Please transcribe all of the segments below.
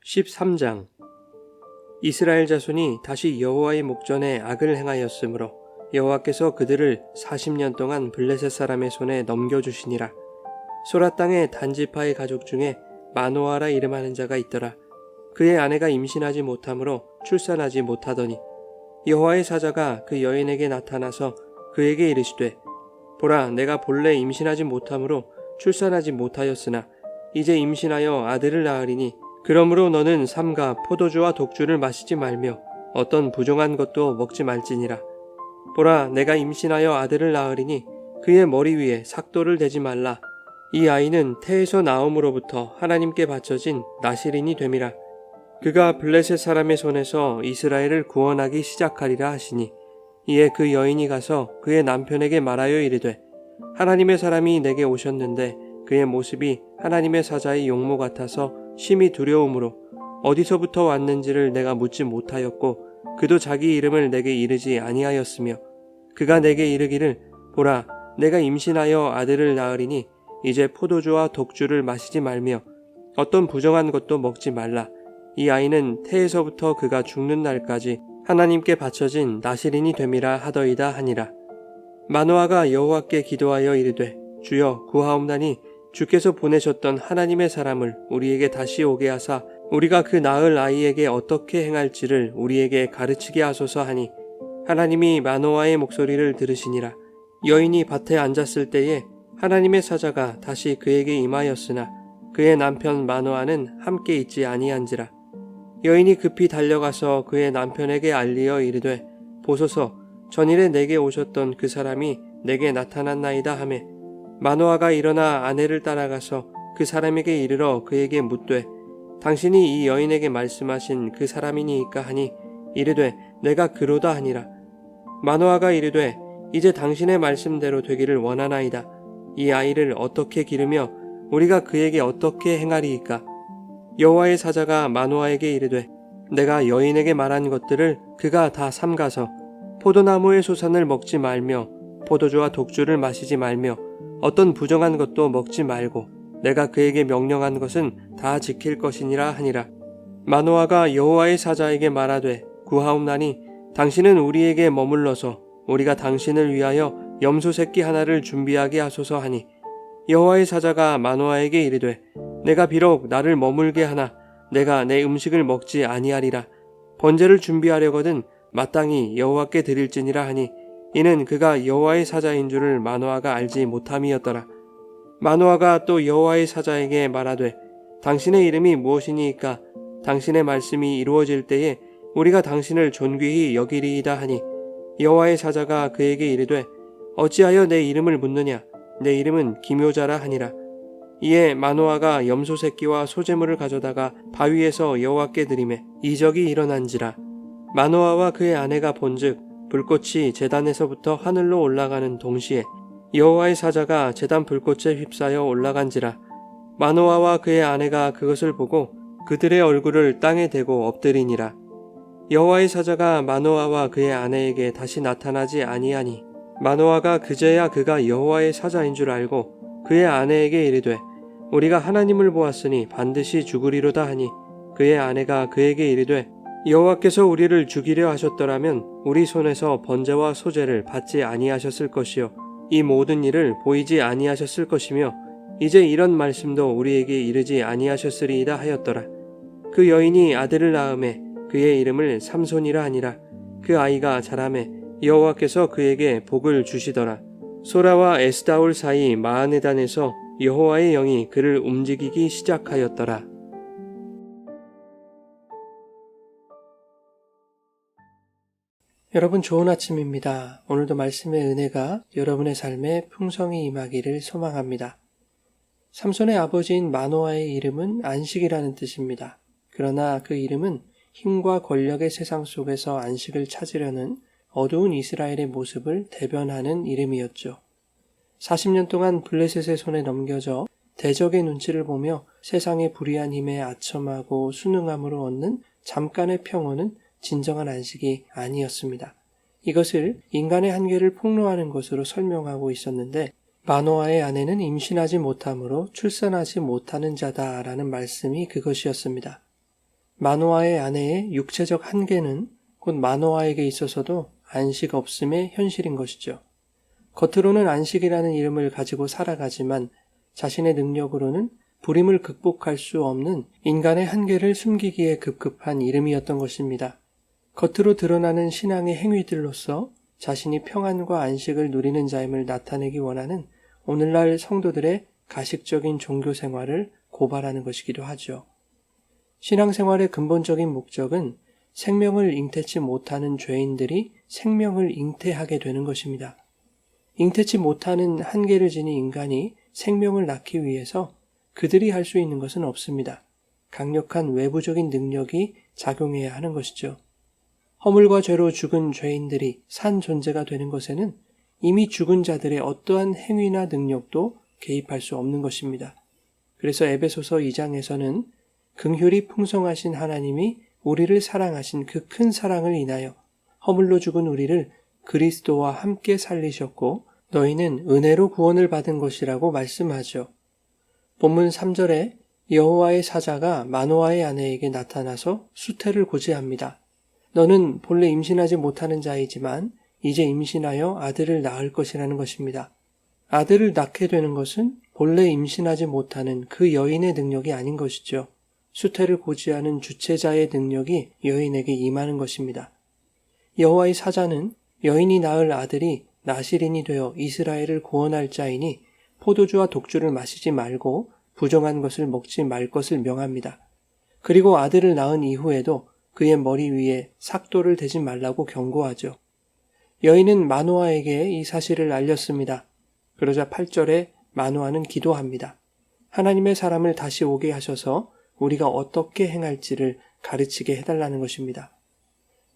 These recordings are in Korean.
13장 이스라엘 자손이 다시 여호와의 목전에 악을 행하였으므로 여호와께서 그들을 40년 동안 블레셋 사람의 손에 넘겨주시니라. 소라 땅의 단지파의 가족 중에 마노아라 이름하는 자가 있더라. 그의 아내가 임신하지 못하므로 출산하지 못하더니 여호와의 사자가 그 여인에게 나타나서 그에게 이르시되 보라, 내가 본래 임신하지 못하므로 출산하지 못하였으나 이제 임신하여 아들을 낳으리니 그러므로 너는 삼가 포도주와 독주를 마시지 말며 어떤 부정한 것도 먹지 말지니라. 보라, 내가 임신하여 아들을 낳으리니 그의 머리 위에 삭도를 대지 말라. 이 아이는 태에서 나옴으로부터 하나님께 바쳐진 나실인이 됨이라. 그가 블레셋 사람의 손에서 이스라엘을 구원하기 시작하리라 하시니 이에 그 여인이 가서 그의 남편에게 말하여 이르되 하나님의 사람이 내게 오셨는데 그의 모습이 하나님의 사자의 용모 같아서 심히 두려움으로 어디서부터 왔는지를 내가 묻지 못하였고 그도 자기 이름을 내게 이르지 아니하였으며 그가 내게 이르기를 보라, 내가 임신하여 아들을 낳으리니 이제 포도주와 독주를 마시지 말며 어떤 부정한 것도 먹지 말라. 이 아이는 태에서부터 그가 죽는 날까지 하나님께 바쳐진 나실인이 됨이라 하더이다 하니라. 마노아가 여호와께 기도하여 이르되 주여 구하옵나니 주께서 보내셨던 하나님의 사람을 우리에게 다시 오게 하사 우리가 그 낳을 아이에게 어떻게 행할지를 우리에게 가르치게 하소서 하니 하나님이 마노아의 목소리를 들으시니라. 여인이 밭에 앉았을 때에 하나님의 사자가 다시 그에게 임하였으나 그의 남편 마노아는 함께 있지 아니한지라. 여인이 급히 달려가서 그의 남편에게 알리어 이르되 보소서, 전일에 내게 오셨던 그 사람이 내게 나타났나이다 하매 마노아가 일어나 아내를 따라가서 그 사람에게 이르러 그에게 묻되 당신이 이 여인에게 말씀하신 그 사람이니이까 하니 이르되 내가 그로다 하니라. 마노아가 이르되 이제 당신의 말씀대로 되기를 원하나이다. 이 아이를 어떻게 기르며 우리가 그에게 어떻게 행하리이까? 여호와의 사자가 마노아에게 이르되 내가 여인에게 말한 것들을 그가 다 삼가서 포도나무의 소산을 먹지 말며 포도주와 독주를 마시지 말며 어떤 부정한 것도 먹지 말고 내가 그에게 명령한 것은 다 지킬 것이니라 하니라. 마노아가 여호와의 사자에게 말하되 구하옵나니 당신은 우리에게 머물러서 우리가 당신을 위하여 염소 새끼 하나를 준비하게 하소서 하니 여호와의 사자가 마노아에게 이르되 내가 비록 나를 머물게 하나 내가 내 음식을 먹지 아니하리라. 번제를 준비하려거든 마땅히 여호와께 드릴지니라 하니 이는 그가 여호와의 사자인 줄을 마노아가 알지 못함이었더라. 마노아가 또 여호와의 사자에게 말하되 당신의 이름이 무엇이니이까? 당신의 말씀이 이루어질 때에 우리가 당신을 존귀히 여기리이다 하니 여호와의 사자가 그에게 이르되 어찌하여 내 이름을 묻느냐? 내 이름은 기묘자라 하니라. 이에 마노아가 염소 새끼와 소제물을 가져다가 바위에서 여호와께 드리매 이적이 일어난지라. 마노아와 그의 아내가 본즉 불꽃이 제단에서부터 하늘로 올라가는 동시에 여호와의 사자가 제단 불꽃에 휩싸여 올라간지라. 마노아와 그의 아내가 그것을 보고 그들의 얼굴을 땅에 대고 엎드리니라. 여호와의 사자가 마노아와 그의 아내에게 다시 나타나지 아니하니 마노아가 그제야 그가 여호와의 사자인 줄 알고 그의 아내에게 이르되 우리가 하나님을 보았으니 반드시 죽으리로다 하니 그의 아내가 그에게 이르되 여호와께서 우리를 죽이려 하셨더라면 우리 손에서 번제와 소제를 받지 아니하셨을 것이요 이 모든 일을 보이지 아니하셨을 것이며 이제 이런 말씀도 우리에게 이르지 아니하셨으리이다 하였더라. 그 여인이 아들을 낳음에 그의 이름을 삼손이라 하니라. 그 아이가 자라매 여호와께서 그에게 복을 주시더라. 소라와 에스다올 사이 마하네단에서 여호와의 영이 그를 움직이기 시작하였더라. 여러분 좋은 아침입니다. 오늘도 말씀의 은혜가 여러분의 삶에 풍성히 임하기를 소망합니다. 삼손의 아버지인 마노아의 이름은 안식이라는 뜻입니다. 그러나 그 이름은 힘과 권력의 세상 속에서 안식을 찾으려는 어두운 이스라엘의 모습을 대변하는 이름이었죠. 40년 동안 블레셋의 손에 넘겨져 대적의 눈치를 보며 세상의 불의한 힘에 아첨하고 순응함으로 얻는 잠깐의 평온은 진정한 안식이 아니었습니다. 이것을 인간의 한계를 폭로하는 것으로 설명하고 있었는데 마노아의 아내는 임신하지 못하므로 출산하지 못하는 자다라는 말씀이 그것이었습니다. 마노아의 아내의 육체적 한계는 곧 마노아에게 있어서도 안식 없음의 현실인 것이죠. 겉으로는 안식이라는 이름을 가지고 살아가지만 자신의 능력으로는 불임을 극복할 수 없는 인간의 한계를 숨기기에 급급한 이름이었던 것입니다. 겉으로 드러나는 신앙의 행위들로서 자신이 평안과 안식을 누리는 자임을 나타내기 원하는 오늘날 성도들의 가식적인 종교 생활을 고발하는 것이기도 하죠. 신앙생활의 근본적인 목적은 생명을 잉태치 못하는 죄인들이 생명을 잉태하게 되는 것입니다. 잉태치 못하는 한계를 지닌 인간이 생명을 낳기 위해서 그들이 할 수 있는 것은 없습니다. 강력한 외부적인 능력이 작용해야 하는 것이죠. 허물과 죄로 죽은 죄인들이 산 존재가 되는 것에는 이미 죽은 자들의 어떠한 행위나 능력도 개입할 수 없는 것입니다. 그래서 에베소서 2장에서는 긍휼이 풍성하신 하나님이 우리를 사랑하신 그 큰 사랑을 인하여 허물로 죽은 우리를 그리스도와 함께 살리셨고 너희는 은혜로 구원을 받은 것이라고 말씀하죠. 본문 3절에 여호와의 사자가 마노아의 아내에게 나타나서 수태를 고지합니다. 너는 본래 임신하지 못하는 자이지만 이제 임신하여 아들을 낳을 것이라는 것입니다. 아들을 낳게 되는 것은 본래 임신하지 못하는 그 여인의 능력이 아닌 것이죠. 수태를 고지하는 주체자의 능력이 여인에게 임하는 것입니다. 여호와의 사자는 여인이 낳을 아들이 나실인이 되어 이스라엘을 구원할 자이니 포도주와 독주를 마시지 말고 부정한 것을 먹지 말 것을 명합니다. 그리고 아들을 낳은 이후에도 그의 머리 위에 삭도를 대지 말라고 경고하죠. 여인은 마노아에게 이 사실을 알렸습니다. 그러자 8절에 마노아는 기도합니다. 하나님의 사람을 다시 오게 하셔서 우리가 어떻게 행할지를 가르치게 해달라는 것입니다.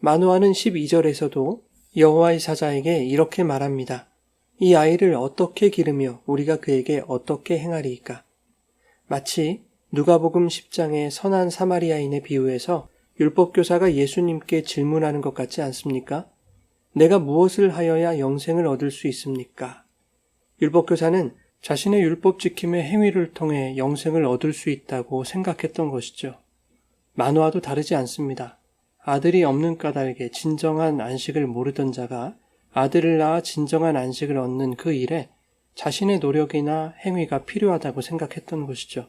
마노아는 12절에서도 여호와의 사자에게 이렇게 말합니다. 이 아이를 어떻게 기르며 우리가 그에게 어떻게 행하리이까? 마치 누가복음 10장의 선한 사마리아인의 비유에서 율법교사가 예수님께 질문하는 것 같지 않습니까? 내가 무엇을 하여야 영생을 얻을 수 있습니까? 율법교사는 자신의 율법 지킴의 행위를 통해 영생을 얻을 수 있다고 생각했던 것이죠. 마노아도 다르지 않습니다. 아들이 없는 까닭에 진정한 안식을 모르던 자가 아들을 낳아 진정한 안식을 얻는 그 일에 자신의 노력이나 행위가 필요하다고 생각했던 것이죠.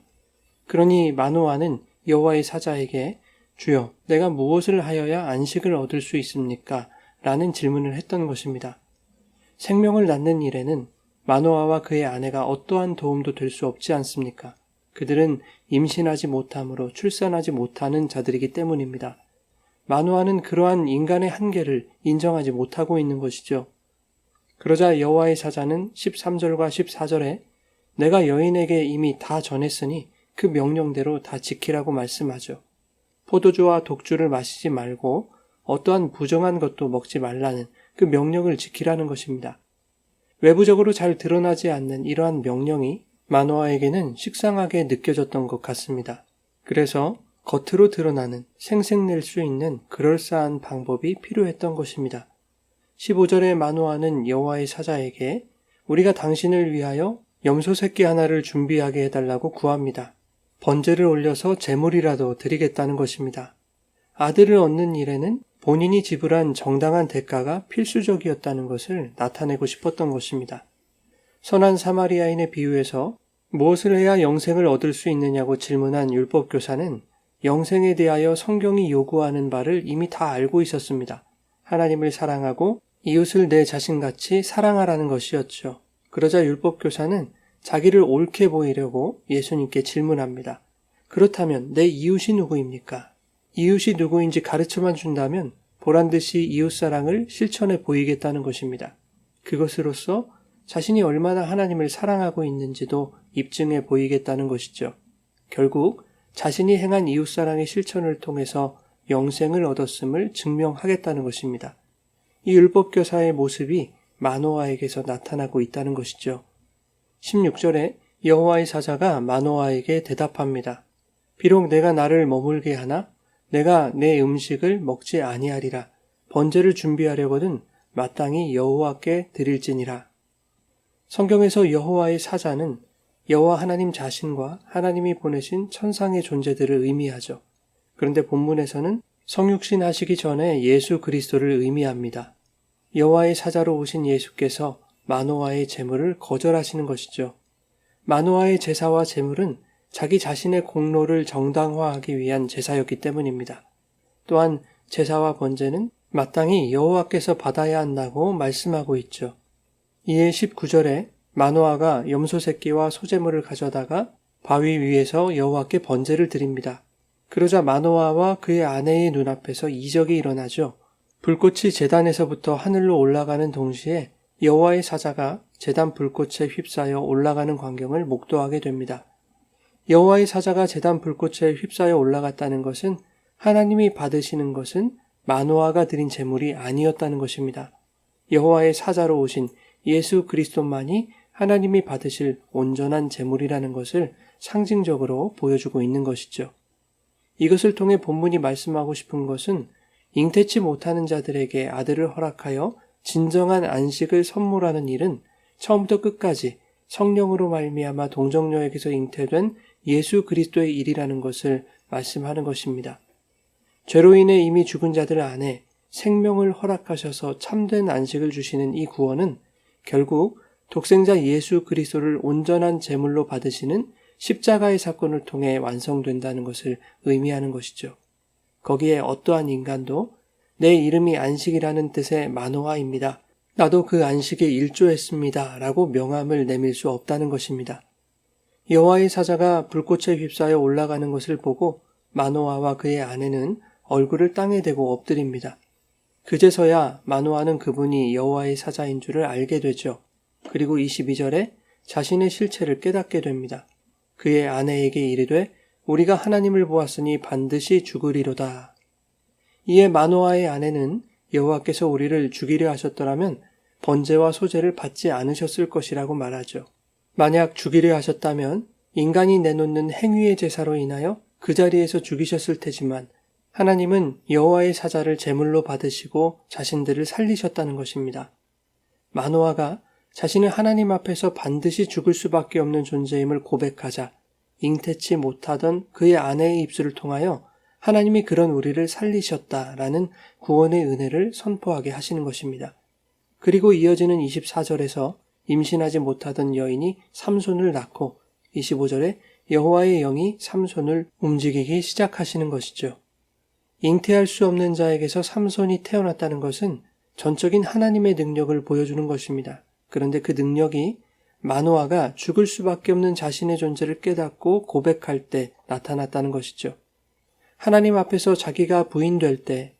그러니 마노아는 여호와의 사자에게 주여, 내가 무엇을 하여야 안식을 얻을 수 있습니까? 라는 질문을 했던 것입니다. 생명을 낳는 일에는 마노아와 그의 아내가 어떠한 도움도 될 수 없지 않습니까? 그들은 임신하지 못함으로 출산하지 못하는 자들이기 때문입니다. 마노아는 그러한 인간의 한계를 인정하지 못하고 있는 것이죠. 그러자 여호와의 사자는 13절과 14절에 내가 여인에게 이미 다 전했으니 그 명령대로 다 지키라고 말씀하죠. 포도주와 독주를 마시지 말고 어떠한 부정한 것도 먹지 말라는 그 명령을 지키라는 것입니다. 외부적으로 잘 드러나지 않는 이러한 명령이 마노아에게는 식상하게 느껴졌던 것 같습니다. 그래서 겉으로 드러나는 생색낼 수 있는 그럴싸한 방법이 필요했던 것입니다. 15절에 마노아는 여호와의 사자에게 우리가 당신을 위하여 염소 새끼 하나를 준비하게 해달라고 구합니다. 번제를 올려서 제물이라도 드리겠다는 것입니다. 아들을 얻는 일에는 본인이 지불한 정당한 대가가 필수적이었다는 것을 나타내고 싶었던 것입니다. 선한 사마리아인의 비유에서 무엇을 해야 영생을 얻을 수 있느냐고 질문한 율법교사는 영생에 대하여 성경이 요구하는 바를 이미 다 알고 있었습니다. 하나님을 사랑하고 이웃을 내 자신같이 사랑하라는 것이었죠. 그러자 율법교사는 자기를 옳게 보이려고 예수님께 질문합니다. 그렇다면 내 이웃이 누구입니까? 이웃이 누구인지 가르쳐만 준다면 보란듯이 이웃사랑을 실천해 보이겠다는 것입니다. 그것으로써 자신이 얼마나 하나님을 사랑하고 있는지도 입증해 보이겠다는 것이죠. 결국 자신이 행한 이웃사랑의 실천을 통해서 영생을 얻었음을 증명하겠다는 것입니다. 이 율법교사의 모습이 마노아에게서 나타나고 있다는 것이죠. 16절에 여호와의 사자가 마노아에게 대답합니다. 비록 내가 나를 머물게 하나 내가 내 음식을 먹지 아니하리라. 번제를 준비하려거든 마땅히 여호와께 드릴지니라. 성경에서 여호와의 사자는 여호와 하나님 자신과 하나님이 보내신 천상의 존재들을 의미하죠. 그런데 본문에서는 성육신 하시기 전에 예수 그리스도를 의미합니다. 여호와의 사자로 오신 예수께서 마노아의 제물을 거절하시는 것이죠. 마노아의 제사와 제물은 자기 자신의 공로를 정당화하기 위한 제사였기 때문입니다. 또한 제사와 번제는 마땅히 여호와께서 받아야 한다고 말씀하고 있죠. 이에 19절에 마노아가 염소 새끼와 소제물을 가져다가 바위 위에서 여호와께 번제를 드립니다. 그러자 마노아와 그의 아내의 눈앞에서 이적이 일어나죠. 불꽃이 제단에서부터 하늘로 올라가는 동시에 여호와의 사자가 제단 불꽃에 휩싸여 올라가는 광경을 목도하게 됩니다. 여호와의 사자가 제단 불꽃에 휩싸여 올라갔다는 것은 하나님이 받으시는 것은 마노아가 드린 제물이 아니었다는 것입니다. 여호와의 사자로 오신 예수 그리스도만이 하나님이 받으실 온전한 제물이라는 것을 상징적으로 보여주고 있는 것이죠. 이것을 통해 본문이 말씀하고 싶은 것은 잉태치 못하는 자들에게 아들을 허락하여 진정한 안식을 선물하는 일은 처음부터 끝까지 성령으로 말미암아 동정녀에게서 잉태된 예수 그리스도의 일이라는 것을 말씀하는 것입니다. 죄로 인해 이미 죽은 자들 안에 생명을 허락하셔서 참된 안식을 주시는 이 구원은 결국 독생자 예수 그리스도를 온전한 제물로 받으시는 십자가의 사건을 통해 완성된다는 것을 의미하는 것이죠. 거기에 어떠한 인간도 내 이름이 안식이라는 뜻의 마노아입니다. 나도 그 안식에 일조했습니다. 라고 명함을 내밀 수 없다는 것입니다. 여호와의 사자가 불꽃에 휩싸여 올라가는 것을 보고 마노아와 그의 아내는 얼굴을 땅에 대고 엎드립니다. 그제서야 마노아는 그분이 여호와의 사자인 줄을 알게 되죠. 그리고 22절에 자신의 실체를 깨닫게 됩니다. 그의 아내에게 이르되 우리가 하나님을 보았으니 반드시 죽으리로다. 이에 마노아의 아내는 여호와께서 우리를 죽이려 하셨더라면 번제와 소제를 받지 않으셨을 것이라고 말하죠. 만약 죽이려 하셨다면 인간이 내놓는 행위의 제사로 인하여 그 자리에서 죽이셨을 테지만 하나님은 여호와의 사자를 제물로 받으시고 자신들을 살리셨다는 것입니다. 마노아가 자신은 하나님 앞에서 반드시 죽을 수밖에 없는 존재임을 고백하자 잉태치 못하던 그의 아내의 입술을 통하여 하나님이 그런 우리를 살리셨다라는 구원의 은혜를 선포하게 하시는 것입니다. 그리고 이어지는 24절에서 임신하지 못하던 여인이 삼손을 낳고 25절에 여호와의 영이 삼손을 움직이기 시작하시는 것이죠. 잉태할 수 없는 자에게서 삼손이 태어났다는 것은 전적인 하나님의 능력을 보여주는 것입니다. 그런데 그 능력이 마노아가 죽을 수밖에 없는 자신의 존재를 깨닫고 고백할 때 나타났다는 것이죠. 하나님 앞에서 자기가 부인될 때,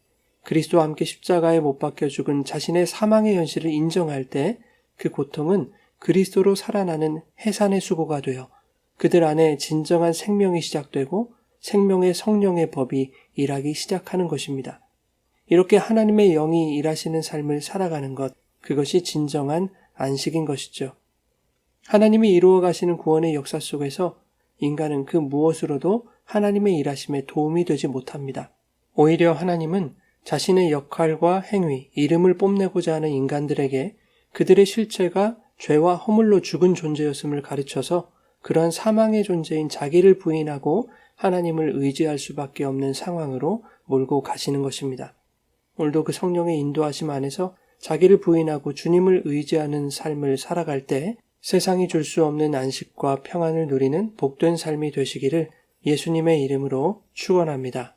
그리스도와 함께 십자가에 못 박혀 죽은 자신의 사망의 현실을 인정할 때 그 고통은 그리스도로 살아나는 해산의 수고가 되어 그들 안에 진정한 생명이 시작되고 생명의 성령의 법이 일하기 시작하는 것입니다. 이렇게 하나님의 영이 일하시는 삶을 살아가는 것, 그것이 진정한 안식인 것이죠. 하나님이 이루어 가시는 구원의 역사 속에서 인간은 그 무엇으로도 하나님의 일하심에 도움이 되지 못합니다. 오히려 하나님은 자신의 역할과 행위, 이름을 뽐내고자 하는 인간들에게 그들의 실체가 죄와 허물로 죽은 존재였음을 가르쳐서 그러한 사망의 존재인 자기를 부인하고 하나님을 의지할 수밖에 없는 상황으로 몰고 가시는 것입니다. 오늘도 그 성령의 인도하심 안에서 자기를 부인하고 주님을 의지하는 삶을 살아갈 때 세상이 줄 수 없는 안식과 평안을 누리는 복된 삶이 되시기를 예수님의 이름으로 축원합니다.